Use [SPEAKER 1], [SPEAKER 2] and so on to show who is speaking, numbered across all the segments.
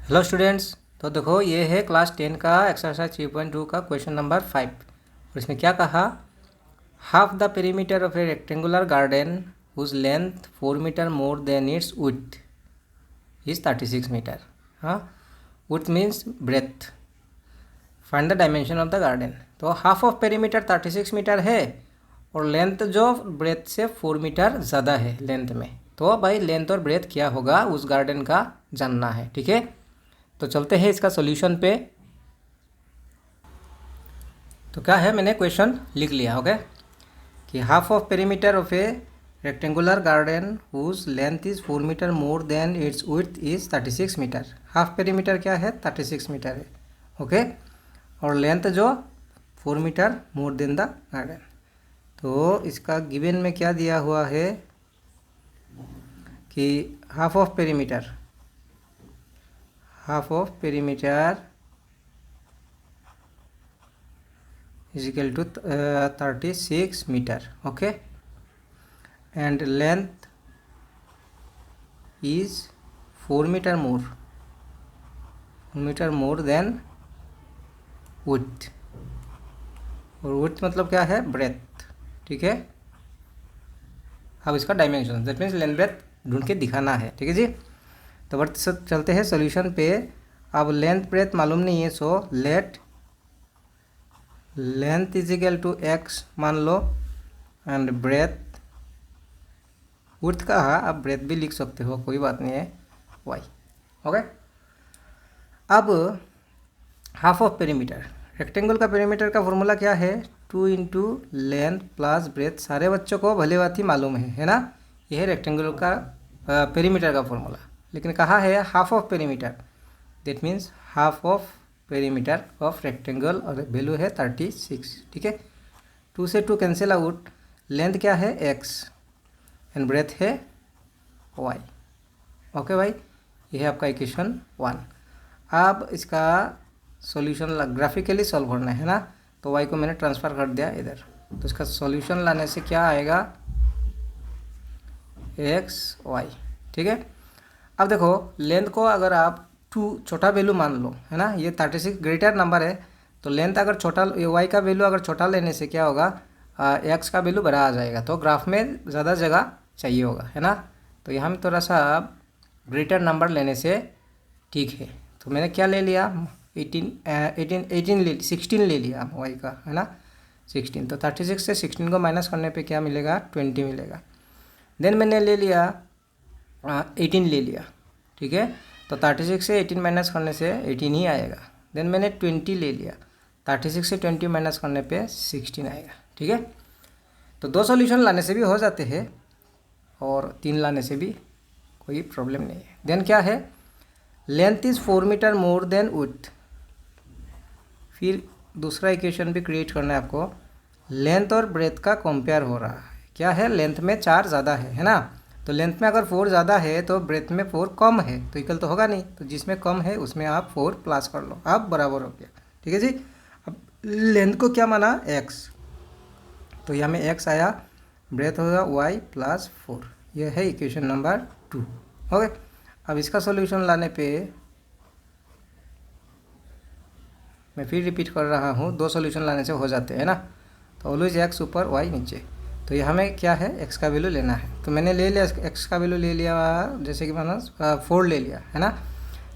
[SPEAKER 1] Hello students. तो देखो ये है क्लास 10 का एक्सरसाइज 3.2 का क्वेश्चन नंबर 5। और इसमें क्या कहा, half the perimeter of a rectangular garden whose length 4 metre more than its width is 36 metre. हाँ, width means breadth. Find the dimension of the garden. तो हाफ ऑफ पेरीमीटर 36 मीटर है और length जो breath से 4 metre ज़्यादा है length में। तो भाई लेंथ और ब्रेथ क्या होगा उस गार्डन का जानना है, ठीक है। तो चलते हैं इसका सॉल्यूशन पे। तो क्या है, मैंने क्वेश्चन लिख लिया, ओके, कि half of perimeter of a rectangular garden whose length is 4 metre more than its width is 36 metre. Half perimeter क्या है, 36 मीटर है, ओके, और लेंथ जो 4 metre more than the garden. तो इसका गिवन में क्या दिया हुआ है कि half of perimeter is equal to 36 meter, okay, and length is 4 meter more than width। और width मतलब क्या है, ब्रेथ, ठीक है। अब इसका dimension that means length breadth ढूंढ के दिखाना है, ठीक है जी। तो बट चलते हैं सॉल्यूशन पे। अब लेंथ ब्रेथ मालूम नहीं है, so let length is equal to x मान लो, एंड ब्रेथ, विड्थ का है, आप ब्रेथ भी लिख सकते हो, कोई बात नहीं है, वाई, ओके। अब हाफ ऑफ पेरीमीटर, रेक्टेंगल का पेरीमीटर का फॉर्मूला क्या है, 2 इंटू लेंथ प्लस ब्रेथ। सारे बच्चों को भली बात ही मालूम है ना। यह है रेक्टेंगल का पेरीमीटर का फॉर्मूला। लेकिन कहा है half of perimeter, that means half of perimeter of rectangle, और वैल्यू है 36, ठीक है। 2 से 2 कैंसिल आउट, लेंथ क्या है x एंड ब्रेथ है y, ओके भाई। यह है आपका इक्वेशन 1। अब इसका सॉल्यूशन ग्राफिकली सॉल्व करना है ना, तो y को मैंने ट्रांसफ़र कर दिया इधर। तो इसका सॉल्यूशन लाने से क्या आएगा, x y, ठीक है। अब देखो लेंथ को अगर आप 2 छोटा वैल्यू मान लो, है ना, ये 36 ग्रेटर नंबर है, तो लेंथ अगर छोटा, y का वैल्यू अगर छोटा लेने से क्या होगा, x का वैल्यू बड़ा आ जाएगा। तो ग्राफ में ज़्यादा जगह चाहिए होगा, है ना। तो यहाँ में थोड़ा सा ग्रेटर नंबर लेने से ठीक है। तो मैंने क्या ले लिया, 16 ले लिया y का, है ना, 16। तो 36 से 16 को माइनस करने पे क्या मिलेगा, 20 मिलेगा। देन मैंने ले लिया 18 ले लिया, ठीक है। तो 36 से 18 माइनस करने से 18 ही आएगा। देन मैंने 20 ले लिया, 36 से 20 माइनस करने पे 16 आएगा, ठीक है। तो 2 सॉल्यूशन लाने से भी हो जाते हैं और 3 लाने से भी कोई प्रॉब्लम नहीं है। देन क्या है, length is 4 metre more than width. फिर दूसरा इक्वेशन भी क्रिएट करना है आपको। लेंथ और ब्रेथ का कंपेयर हो रहा है, क्या है, लेंथ में 4 ज़्यादा है ना। तो लेंथ में अगर 4 ज़्यादा है तो ब्रेथ में 4 कम है, तो इक्वल तो होगा नहीं। तो जिसमें कम है उसमें आप 4 प्लस कर लो, अब बराबर हो गया, ठीक है जी। अब लेंथ को क्या माना, x, तो यहाँ में x आया, ब्रेथ होगा y प्लस 4। यह है इक्वेशन नंबर 2, ओके। अब इसका सॉल्यूशन लाने पे मैं फिर रिपीट कर रहा हूँ, 2 सॉल्यूशन लाने से हो जाते हैं ना। तो ऑलवेज x ऊपर y नीचे। तो यहाँ में क्या है, x का वैल्यू लेना है। तो मैंने ले लिया x का वैल्यू ले लिया, जैसे कि मैंने 4 ले लिया, है ना।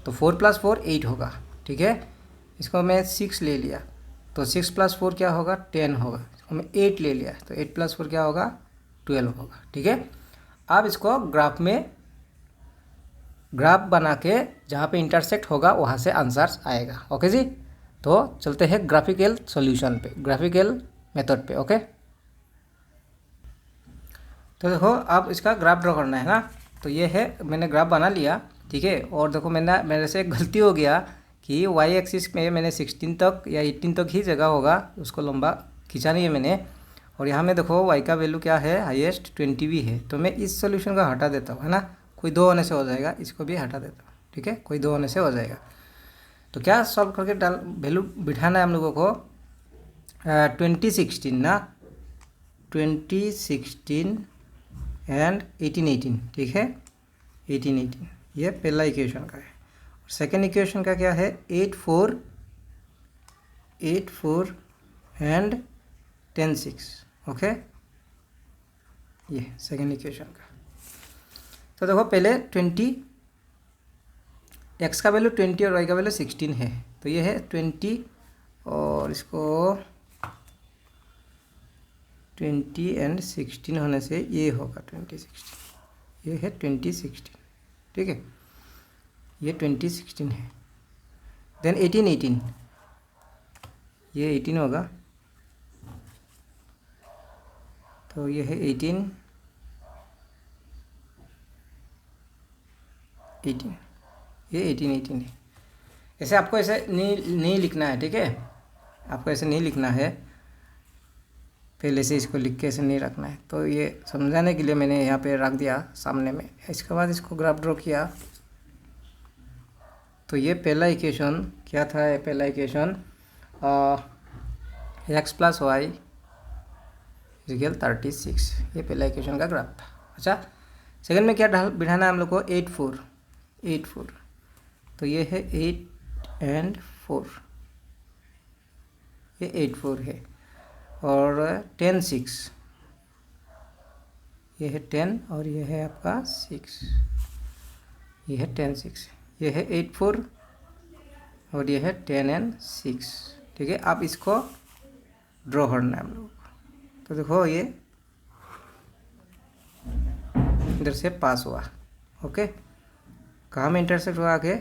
[SPEAKER 1] तो 4 + 4 8 होगा, ठीक है। इसको मैं 6 ले लिया, तो 6 + 4 क्या होगा, 10 होगा। इसको मैं 8 ले लिया, तो 8 + 4 क्या होगा, 12 होगा, ठीक है। अब इसको ग्राफ बना के जहाँ पे इंटरसेक्ट होगा वहाँ से आंसर्स आएगा, ओके जी। तो चलते हैं ग्राफिकल सॉल्यूशन पे, ग्राफिकल मेथड पे, ओके। तो देखो अब इसका ग्राफ ड्रॉ करना है ना। तो ये है, मैंने ग्राफ बना लिया, ठीक है। और देखो मेरे से एक गलती हो गया कि y एक्सिस में मैंने 16 तक या 18 तक ही जगह होगा उसको लंबा खींचा नहीं है मैंने। और यहाँ में देखो y का वैल्यू क्या है, हाईएस्ट 20 भी है। तो मैं इस सॉल्यूशन का हटा देता हूँ, है ना, कोई 2 होने से हो जाएगा, इसको भी हटा देता हूँ, ठीक है, कोई 2 होने से हो जाएगा। तो क्या सॉल्व करके वैल्यू बिठाना है हम लोगों को, 2016 ना, 2016 एंड 18, ठीक है, 18 ये पहला इक्वेशन का है। सेकेंड इक्वेशन का क्या है, 8 4 एंड 10 6। ओके, ये सेकेंड इक्वेशन का। तो देखो पहले 20, एक्स का वैल्यू 20 और वाई का वैल्यू 16 है, तो ये है 20 और इसको 20 एंड 16 होने से ये होगा 20 16, ये है 20 16, ठीक है, ये 20 16 है। देन 18 18, ये 18 होगा, तो ये है 18 18, ये 18 18 है। ऐसे आपको ऐसे नहीं लिखना है, ठीक है, आपको ऐसे नहीं लिखना है, पहले से इसको लिख के ऐसे नहीं रखना है। तो ये समझाने के लिए मैंने यहाँ पे रख दिया सामने में। इसके बाद इसको ग्राफ ड्रॉ किया, तो ये पहला इक्वेशन क्या था, ये पहला equation x plus y equal 36, ये पहला इक्वेशन का ग्राफ था। अच्छा, सेकंड में क्या बिठाना है हम लोग को, 8 4, तो ये है 8 एंड 4, ये 8 4 है, और 10 6, ये है 10 और ये है आपका 6, ये है 10 6, ये है 8 4 और ये है 10 एंड 6, ठीक है। आप इसको ड्रॉ करना है हम लोग को। तो देखो ये इधर से पास हुआ, ओके, कहाँ में इंटरसेक्ट हुआ आगे,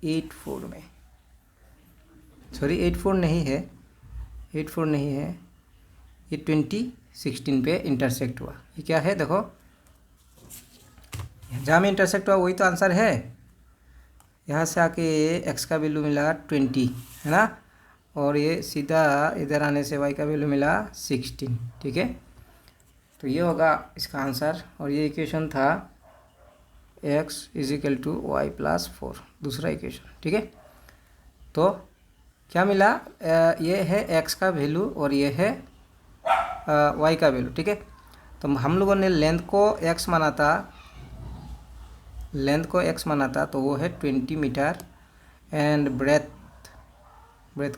[SPEAKER 1] 8 4 में, सॉरी 8 4 नहीं है, 8 4 नहीं है, ये 20 16 पे इंटरसेक्ट हुआ। ये क्या है, देखो जहाँ में इंटरसेक्ट हुआ वही तो आंसर है। यहाँ से आके एक्स का वैल्यू मिला 20, है ना, और ये सीधा इधर आने से वाई का वैल्यू मिला 16, ठीक है। तो ये होगा इसका आंसर, और ये इक्वेशन था x = y + 4, दूसरा इक्वेशन, ठीक है। तो क्या मिला, ये है x का वैल्यू और ये है y का वैल्यू, ठीक है। तो हम लोगों ने लेंथ को x माना था, तो वो है 20 मीटर, एंड ब्रेथ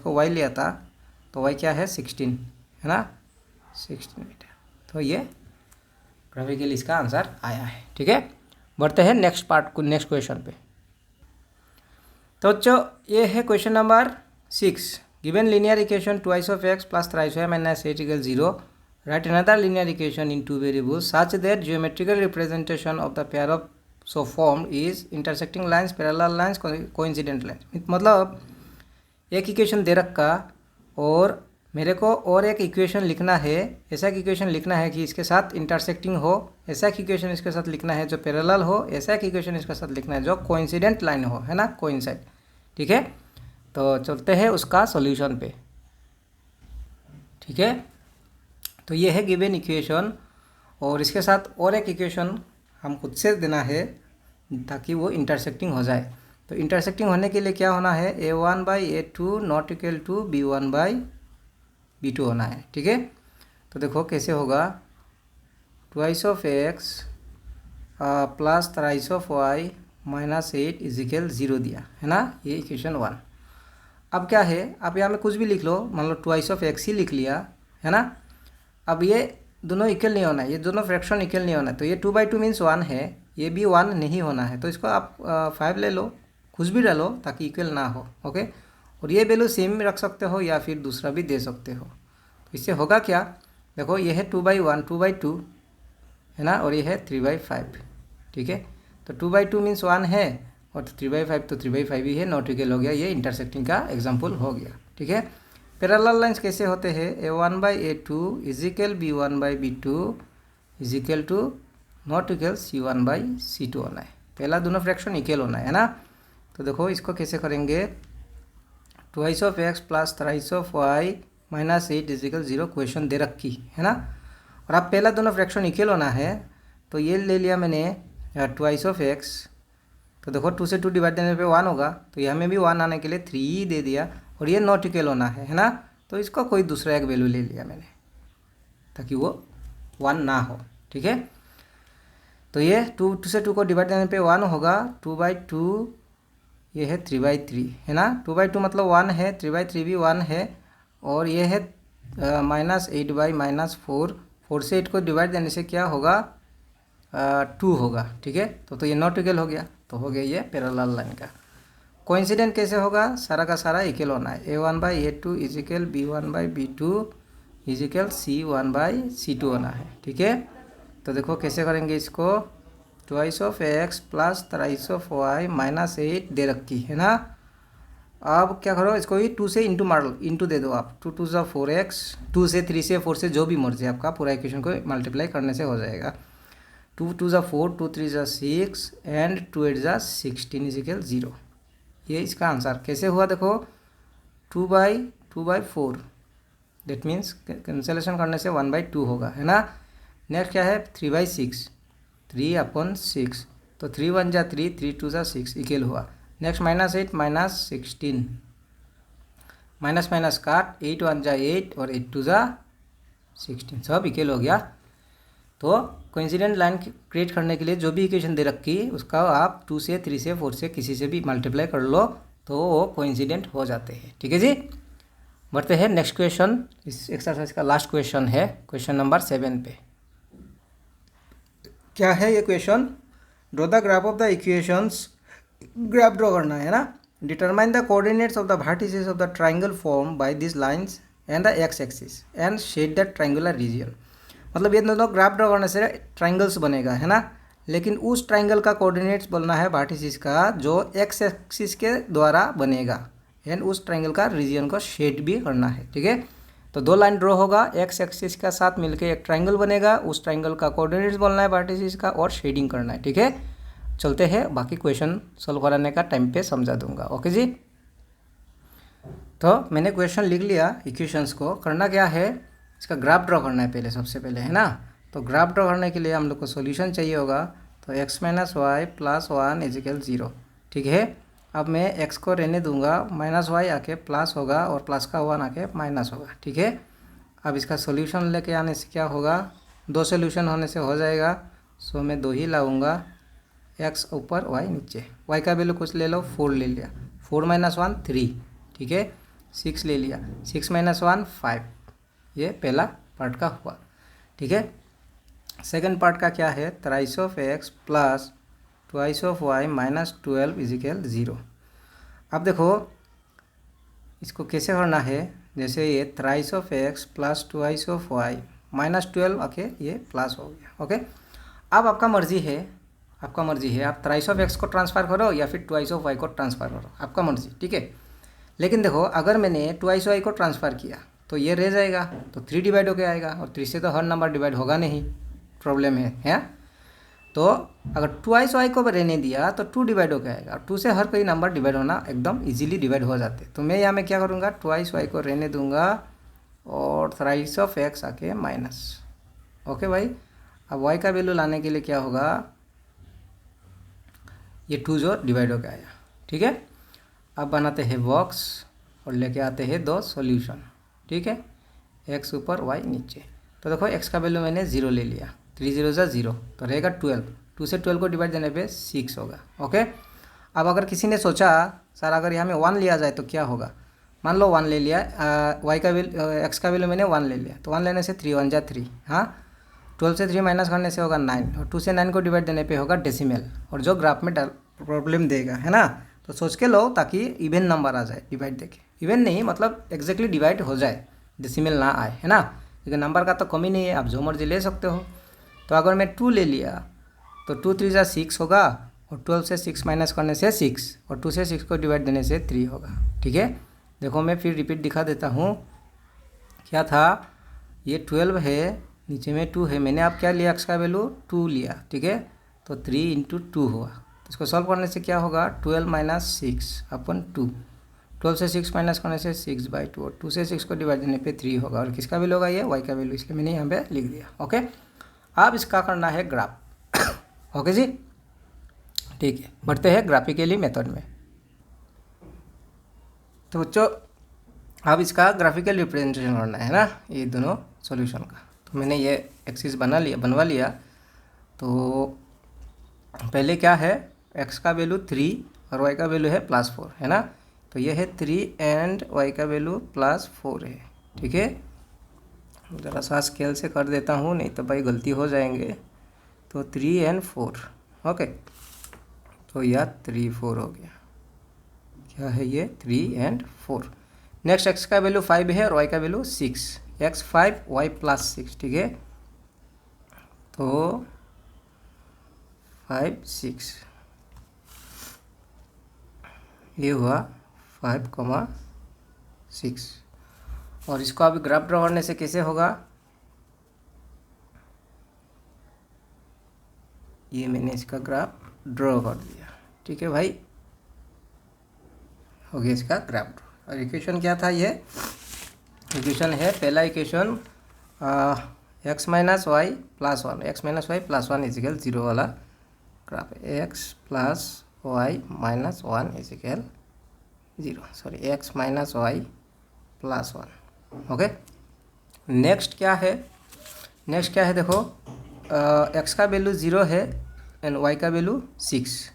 [SPEAKER 1] को y लिया था, तो y क्या है 16, है ना, 16 मीटर। तो ये ग्राफिकली इसका आंसर आया है, ठीक है। बढ़ते हैं नेक्स्ट पार्ट को, नेक्स्ट क्वेश्चन पे। तो बच्चों ये है question number 6। Given linear equation 2x of x plus thrice y minus 8 = 0. Write another linear equation in two variables such that geometrical representation of the pair of so formed is intersecting lines, parallel lines, coincident lines. मतलब एक equation दे रखा और मेरे को और एक equation लिखना है, ऐसा एक इक्वेशन लिखना है कि इसके साथ इंटरसेक्टिंग हो, ऐसा एक इक्वेशन इसके साथ लिखना है जो पैरेलल हो, ऐसा एक इक्वेशन इसके साथ लिखना है जो कोइंसिडेंट लाइन हो, है ना, कोइंसाइड, ठीक है। तो चलते हैं उसका सॉल्यूशन पे, ठीक है। तो ये है गिवन इक्वेशन, और इसके साथ और एक इक्वेशन हम खुद से देना है ताकि वो इंटरसेक्टिंग हो जाए। तो इंटरसेक्टिंग होने के लिए क्या होना है, a1/a2 not equal to b1/b2 होना है, ठीक है। तो देखो कैसे होगा, 2x of x plus thrice of y minus 8 = 0 दिया है ना, ये इक्वेशन 1। अब क्या है, आप यहाँ में कुछ भी लिख लो, मान लो 2x of x ही लिख लिया, है ना। अब ये दोनों इक्वल नहीं होना है, ये दोनों फ्रैक्शन इक्वल नहीं होना है, तो ये 2/2 मीन्स 1 है, ये भी 1 नहीं होना है, तो इसको आप 5 ले लो, कुछ भी डालो ताकि इक्वल ना हो, ओके। और ये वैल्यू सेम रख सकते हो या फिर दूसरा भी दे सकते हो। तो इससे होगा क्या, देखो ये है 2/1 2/2, है ना, और ये है 3/5, ठीक है। तो 2/2 मीन्स 1 है, और 3/5 तो 3/5 ही है, नॉट इक्वल हो गया, ये इंटरसेक्टिंग का एग्जाम्पल हो गया, ठीक है। पैरेलल लाइंस कैसे होते हैं, a1/a2 = b1/b2 = not equal c1/c2 होना है, पहला दोनों फ्रैक्शन इक्वल होना है ना। तो देखो इसको कैसे करेंगे, 2x of x plus thrice of y minus 8 = 0 question दे रखी है ना, और अब पहला दोनों फ्रैक्शन इक्वल होना है, तो ये ले लिया मैंने 2x of x, तो देखो 2 से 2 डिवाइड देने पे 1 होगा, तो यहाँ में भी 1 आने के लिए 3 दे दिया, और ये नॉट इक्वल होना है ना, तो इसको कोई दूसरा एक वैल्यू ले लिया मैंने ताकि वो 1 ना हो, ठीक है। तो ये 2 से 2 को डिवाइड देने पे 1 होगा, 2/2 ये है 3/3 है ना, 2/2 मतलब 1 है, 3/3 भी 1 है, और ये है -8/-4, 4 से 8 को डिवाइड देने से क्या होगा 2 होगा, ठीक है। तो ये नॉट इक्वल हो गया, तो हो गया ये पैरेलल लाइन का। कोइंसिडेंट कैसे होगा, सारा का सारा इक्वल होना है, A1/A2 is equal B1/B2 is equal C1/C2 होना है, ठीक है। तो देखो कैसे करेंगे इसको, 2x प्लस 3y माइनस 8 दे रखी है ना। अब क्या करो, इसको ही 2 से इंटू दे दो आप, 2 2 4x, 2 से 3 से 4 से जो भी मर्जी आपका, पूरा इक्वेशन को मल्टीप्लाई करने से हो जाएगा। 2 2 4, 2 3 6 एंड 2 8 16 इज इक्वल 0। ये इसका आंसर कैसे हुआ देखो, 2/4, दैट मीन्स कैंसिलेशन करने से 1/2 होगा, है ना। नेक्स्ट क्या है 3/6, 3/6, तो 3 1 जा 3, 3 2 जा 6 इक्वल हुआ। नेक्स्ट -8 -16, माइनस माइनस काट, 8 1 जा 8 और 8 2 जा 16, सब इक्वल हो गया। तो कोइंसिडेंट लाइन क्रिएट करने के लिए जो भी इक्वेशन दे रखी उसका आप 2 से 3 से 4 से किसी से भी मल्टीप्लाई कर लो तो वो कोइंसिडेंट हो जाते हैं, ठीक है जी। बढ़ते हैं नेक्स्ट क्वेश्चन, इस एक्सरसाइज का लास्ट क्वेश्चन है, क्वेश्चन नंबर 7 पे। क्या है ये question, draw the graph of the equations, graph draw करना है ना। Determine the coordinates of the vertices of the triangle form by this lines and the x axis and shade the triangular region. मतलब ये दोनों graph draw करने से triangles बनेगा, है ना, लेकिन उस ट्राइंगल का कोऑर्डिनेट्स बोलना है वर्टिसेस का जो एक्स एक्सिस के द्वारा बनेगा, एंड उस ट्राइंगल का रीजन को शेड भी करना है, ठीक है। तो 2 लाइन ड्रॉ होगा, एक्स एक्सिस का साथ मिलकर एक ट्राइंगल बनेगा, उस ट्राइंगल का कोऑर्डिनेट्स बोलना है वर्टिसेस का और शेडिंग करना है, ठीक है। चलते हैं, बाकी क्वेश्चन सॉल्व कराने का टाइम पे समझा दूंगा, ओके जी। तो मैंने क्वेश्चन लिख लिया, इक्वेशंस को करना क्या है, इसका ग्राफ ड्रॉ करना है पहले, सबसे पहले, है ना। तो ग्राफ ड्रॉ करने के लिए हम लोग को सॉल्यूशन चाहिए होगा, तो x - y + 1 = 0, ठीक है। अब मैं x को रहने दूंगा, -y आके प्लस होगा और प्लस का 1 आके माइनस होगा, ठीक है। अब इसका सॉल्यूशन लेके आने से क्या होगा, 2 सॉल्यूशन होने से हो जाएगा, सो मैं 2 ही लाऊंगा, x ऊपर y नीचे, y का वैल्यू कुछ ले लो, 4 ले लिया, 4 - 1 3, ठीक है, 6 ले लिया, 6 - 1 5, ये पहला पार्ट का हुआ, ठीक है। सेकंड पार्ट का क्या है, 3x प्लस 2y - 12 = 0। अब देखो इसको कैसे करना है, जैसे ये 3x प्लस 2y -12 आके ये प्लस हो गया, ओके। अब आपका मर्जी है, आप 3x को ट्रांसफ़र करो या फिर 2y को ट्रांसफ़र करो, आपका मर्जी, ठीक है। लेकिन देखो अगर मैंने 2y को ट्रांसफ़र किया तो ये रह जाएगा, तो 3 डिवाइड होके आएगा, और 3 से तो हर नंबर डिवाइड होगा नहीं, प्रॉब्लम है। तो अगर 2y को रहने दिया तो 2 डिवाइड होके आएगा, और 2 से हर कोई नंबर डिवाइड होना एकदम इजीली डिवाइड हो जाते। तो मैं यहाँ में क्या करूँगा, 2y को रहने दूंगा और 3x आके माइनस, ओके भाई। अब y का वैल्यू लाने के लिए क्या होगा, ये 2 जो डिवाइड होके आया, ठीक है। अब बनाते हैं बॉक्स और लेके आते हैं 2 सॉल्यूशन, ठीक है, x ऊपर y नीचे। तो देखो x का वैल्यू मैंने 0 ले लिया, 3 0 जा 0, तो रहेगा 12, 2 से 12 को डिवाइड देने पे 6 होगा, ओके। अब अगर किसी ने सोचा सर अगर यहाँ में 1 लिया जाए तो क्या होगा, मान लो 1 ले लिया, y का वैल्यू x का वैल्यू मैंने 1 ले लिया, तो 1 लेने से 3 1 जा 3, हाँ, 12 से 3 माइनस करने से होगा 9, और 2 से 9 को डिवाइड देने पे होगा डेसिमल, और जो ग्राफ में प्रॉब्लम देगा, है ना। तो सोच के लो ताकि इवन नंबर आ जाए, डिवाइड देके, इवन नहीं मतलब एग्जैक्टली डिवाइड हो जाए, डेसिमल ना आए, है ना, क्योंकि नंबर का तो कमी नहीं है, आप जो मर्जी ले सकते हो। तो अगर मैं 2 ले लिया तो 2 3 जा 6 होगा, और 12 से 6 माइनस करने से 6, और 2 से 6 को डिवाइड देने से 3 होगा, ठीक है। देखो मैं फिर रिपीट दिखा देता हूँ, क्या था, ये 12 है, नीचे में 2 है, मैंने अब क्या लिया, x का वैल्यू 2 लिया, ठीक है। तो 3 × 2 हुआ, तो इसको सॉल्व करने से क्या होगा, 12 - 6/2, 12 से 6 माइनस करने से 6/2, और 2 से 6 को डिवाइड देने पे 3 होगा, और किसका वैल्यू होगा, ये y का वैल्यू, इसलिए मैंने यहाँ पे लिख दिया, ओके। अब इसका करना है ग्राफ, ओके जी, ठीक है। बढ़ते हैं ग्राफिकली मेथड में। तो बच्चों अब इसका ग्राफिकल रिप्रेजेंटेशन करना है ना, ये दोनों सॉल्यूशन का। तो मैंने ये एक्सिस बनवा लिया। तो पहले क्या है, एक्स का वैल्यू 3 और वाई का वैल्यू है +4, है ना। तो ये है 3 एंड वाई का वैल्यू +4 है, ठीक है। ज़रा सा स्केल से कर देता हूँ, नहीं तो भाई गलती हो जाएंगे। तो 3 एंड 4, ओके। तो यह 3 4 हो गया। क्या है ये? 3 एंड 4। नेक्स्ट एक्स का वैल्यू 5 है और वाई का वैल्यू 6, x 5 y +6, ठीक है। तो 5 6 ये हुआ 5,6। और इसको अभी ग्राफ ड्रॉ करने से कैसे होगा? ये मैंने इसका ग्राफ ड्रॉ कर दिया, ठीक है भाई, हो गया इसका ग्राफ ड्रॉ। और इक्वेशन क्या था? ये इक्वेशन है, पहला equation x - y + 1, x - y + 1 = 0 वाला ग्राफ है। x + y - 1 = 0, sorry x - y + 1, okay. Next क्या है? नेक्स्ट क्या है देखो, x का वैल्यू 0 है एंड y का वैल्यू 6।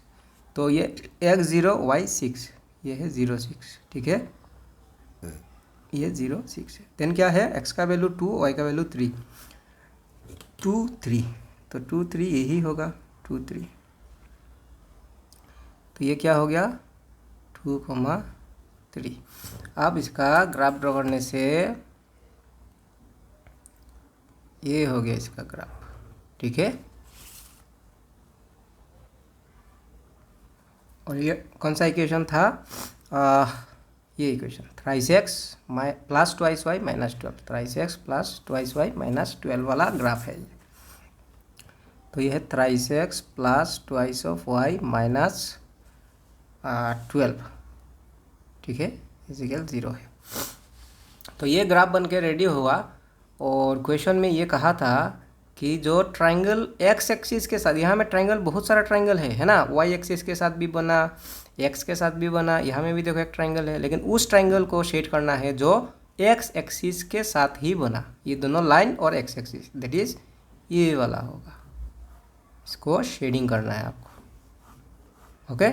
[SPEAKER 1] तो ये x 0 y 6, ये है 0 6, ठीक है। ये 0 6 है। देन क्या है? x का वैल्यू 2, y का वैल्यू 3, 2 3। तो 2 3 यही होगा, 2 3। तो ये क्या हो गया? 2,3। अब इसका ग्राफ ड्रॉ करने से ये हो गया इसका ग्राफ, ठीक है। और ये कौन सा इक्वेशन था? ये equation thrice x + 2y - 12, thrice x + 2y - 12 वाला ग्राफ है ये। तो ये है थ्राइस x + 2y - 12, ठीक है, = 0 है। तो ये ग्राफ बन के रेडी हुआ। और क्वेश्चन में ये कहा था कि जो ट्राइंगल एक्स एक्सिस के साथ, यहाँ में ट्राइंगल बहुत सारा ट्राइंगल है ना, वाई एक्सिस के साथ भी बना, एक्स के साथ भी बना, यहाँ में भी देखो एक ट्राइंगल है, लेकिन उस ट्राइंगल को शेड करना है जो एक्स एक्सिस के साथ ही बना। ये दोनों लाइन और एक्स एक्सिस, दैट इज ये वाला होगा, इसको शेडिंग करना है आपको, ओके।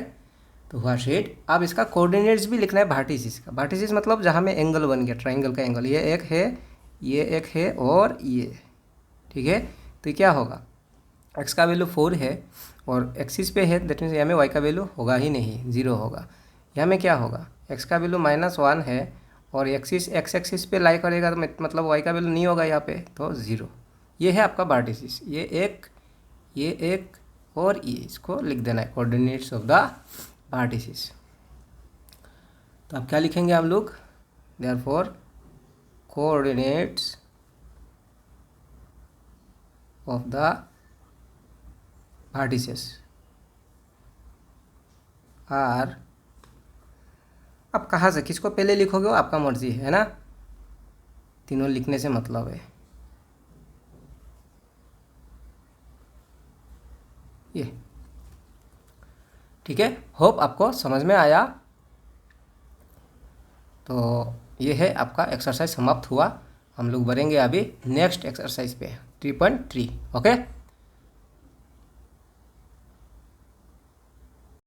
[SPEAKER 1] तो हुआ शेड। अब इसका कोऑर्डिनेट्स भी लिखना है वर्टिसिस का। वर्टिसिस मतलब जहाँ में एंगल बन गया, ट्राइंगल का एंगल, ये एक है, ये एक है और ये, ठीक है। तो क्या होगा? x का वैल्यू 4 है और एक्सिस पे है, दैट मीन्स यहाँ में y का वैल्यू होगा ही नहीं, 0 होगा। यहाँ में क्या होगा? x का वैल्यू -1 है और एक्सिस x एक्सिस पे लाई करेगा, तो मतलब y का वैल्यू नहीं होगा यहाँ पे, तो 0। ये है आपका वर्टिसिस, ये एक और ये, इसको लिख देना है कोऑर्डिनेट्स ऑफ द वर्टिसिस। तो अब क्या लिखेंगे हम लोग? Therefore coordinates of the vertices are, अब कहाँ से, किसको पहले लिखोगे वो आपका मर्जी है ना, तीनों लिखने से मतलब है। ये ठीक है, होप आपको समझ में आया। तो ये है आपका एक्सरसाइज समाप्त हुआ। हम लोग बढ़ेंगे अभी नेक्स्ट एक्सरसाइज पे 3.3, ओके।